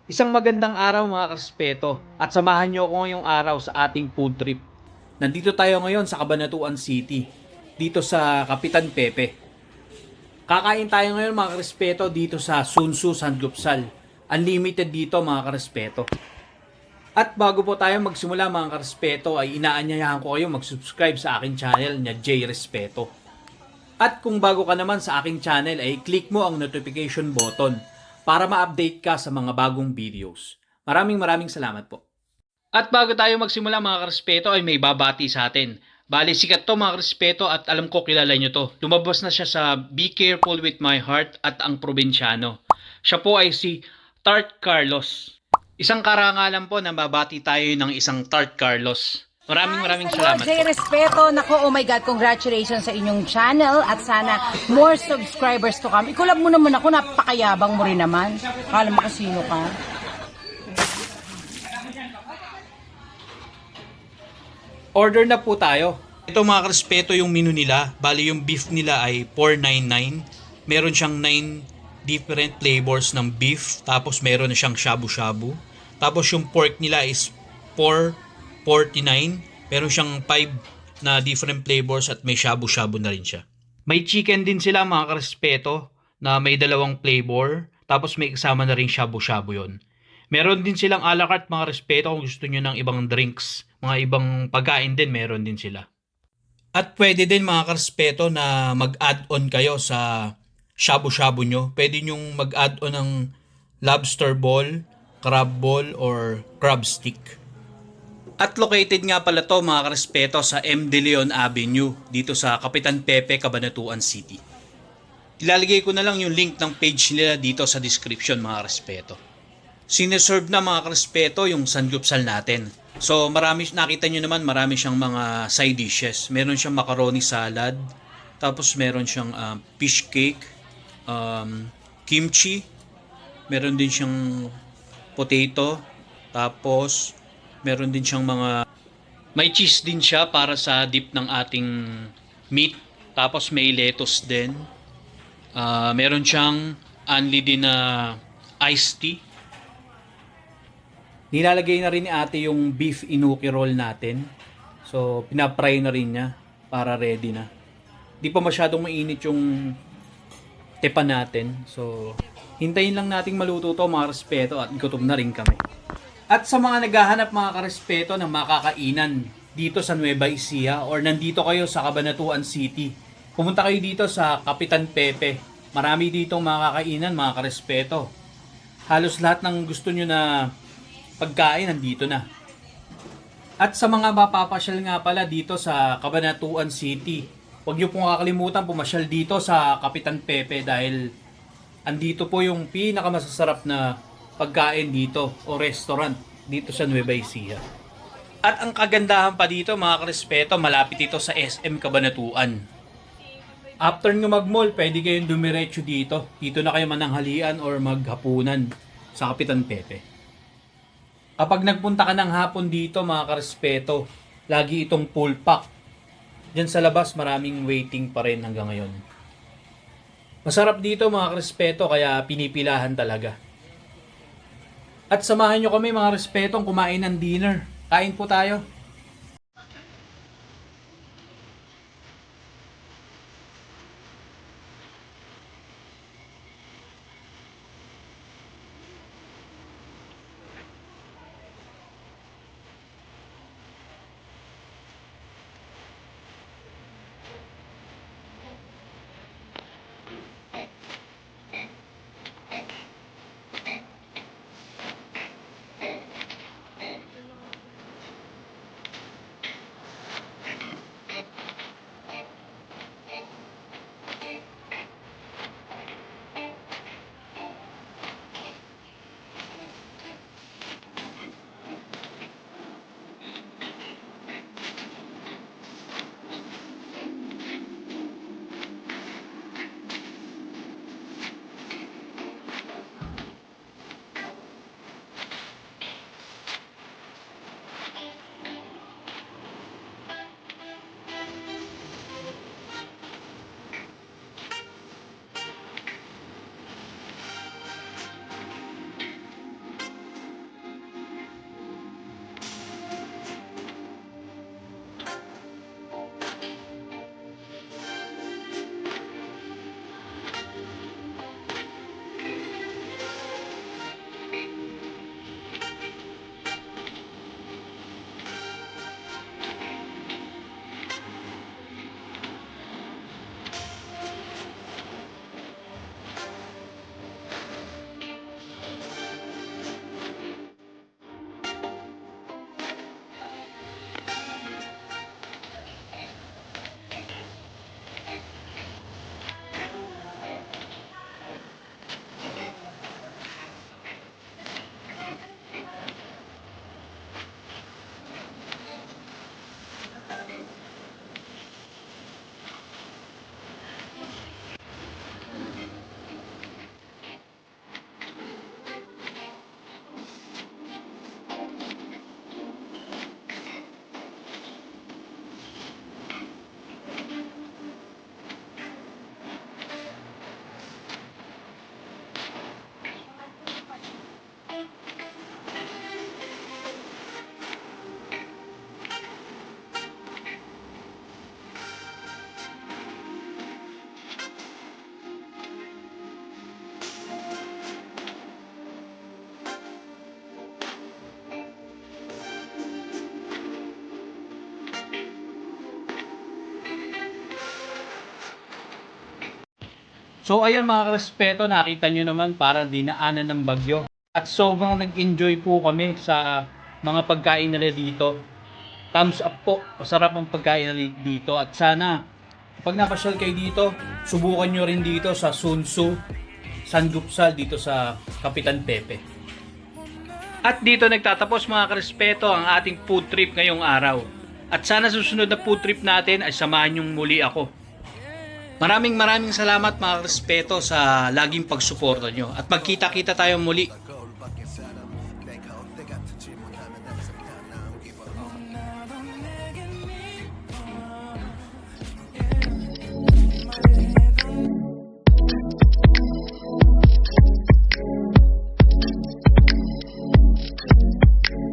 Isang magandang araw mga karespeto at samahan niyo ako ngayong araw sa ating food trip. Nandito tayo ngayon sa Cabanatuan City, dito sa Kapitan Pepe. Kakain tayo ngayon mga karespeto dito sa Sunsu Sanggupsal. Unlimited dito mga karespeto. At bago po tayo magsimula mga karespeto ay inaanyayahan ko kayo mag-subscribe sa aking channel na J Respeto. At kung bago ka naman sa aking channel ay click mo ang notification button para ma-update ka sa mga bagong videos. Maraming salamat po. At bago tayo magsimula mga karespeto ay may babati sa atin. Bali sikat to mga karespeto at alam ko kilala nyo to. Lumabas na siya sa Be Careful With My Heart at Ang Probinsyano. Siya po ay si Tart Carlos. Isang karangalan po na babati tayo ng isang Tart Carlos. Maraming salamat Jay po. Respeto, nako, oh my God, congratulations sa inyong channel at sana more subscribers to come. Ikulab mo naman ako, napakayabang mo rin naman. Kala mo kasino ka. Order na po tayo. Ito mga karespeto yung menu nila. Bali yung beef nila ay $4.99. Meron siyang 9 different flavors ng beef. Tapos meron na siyang shabu-shabu. Tapos yung pork nila is $4.49. Meron siyang 5 na different flavors at may shabu-shabu na rin siya. May chicken din sila mga karespeto na may dalawang flavor. Tapos may kasama na rin shabu-shabu yon. Meron din silang a la carte mga respeto kung gusto nyo ng ibang drinks, mga ibang pagkain din meron din sila. At pwede din mga karespeto na mag-add-on kayo sa shabu-shabu nyo. Pwede nyong mag-add-on ng lobster ball, crab ball, or crab stick. At located nga pala to mga karespeto sa M. De Leon Avenue dito sa Kapitan Pepe, Cabanatuan City. Ilalagay ko na lang yung link ng page nila dito sa description mga respeto. Sineserve na mga karespeto yung sanggupsal natin. So marami, nakita nyo naman marami siyang mga side dishes. Meron siyang macaroni salad, tapos meron siyang fish cake, kimchi, meron din siyang potato, tapos meron din siyang mga may cheese din siya para sa dip ng ating meat, tapos may lettuce din. Meron siyang unli din na iced tea. Nilalagay na rin ni ate yung beef inuki roll natin. So, pinapry na rin niya para ready na. Di pa masyadong mainit yung tepa natin. So, hintayin lang nating maluto to mga respeto at gutom na rin kami. At sa mga naghahanap mga karespeto ng makakainan dito sa Nueva Ecija or nandito kayo sa Cabanatuan City, pumunta kayo dito sa Kapitan Pepe. Marami ditong makakainan mga karespeto. Halos lahat ng gusto nyo na pagkain nandito na. At sa mga mapapasyal nga pala dito sa Cabanatuan City, huwag niyo pong kakalimutan pumasyal dito sa Kapitan Pepe dahil andito po yung pinakamasasarap na pagkain dito o restaurant dito sa Nueva Ecija. At ang kagandahan pa dito mga karespeto, malapit ito sa SM Cabanatuan. After nyo mag-mall, pwede kayong dumiretso dito. Dito na kayo mananghalian or maghapunan sa Kapitan Pepe. Kapag nagpunta ka ng hapon dito mga karespeto, lagi itong full pack. Diyan sa labas maraming waiting pa rin hanggang ngayon. Masarap dito mga karespeto kaya pinipilahan talaga. At samahan nyo kami mga respetong kumain ng dinner. Kain po tayo. So ayan mga respeto, nakita nyo naman para dinaanan ng bagyo. At sobrang nag-enjoy po kami sa mga pagkain nila dito. Thumbs up po, masarap ang pagkain nila dito. At sana, pag napasyal kayo dito, subukan nyo rin dito sa Sunsu, Sangupsal dito sa Kapitan Pepe. At dito nagtatapos mga karespeto ang ating food trip ngayong araw. At sana susunod na food trip natin ay samahan yung muli ako. Maraming salamat mga respeto sa laging pagsuporta nyo. At magkita-kita tayo muli.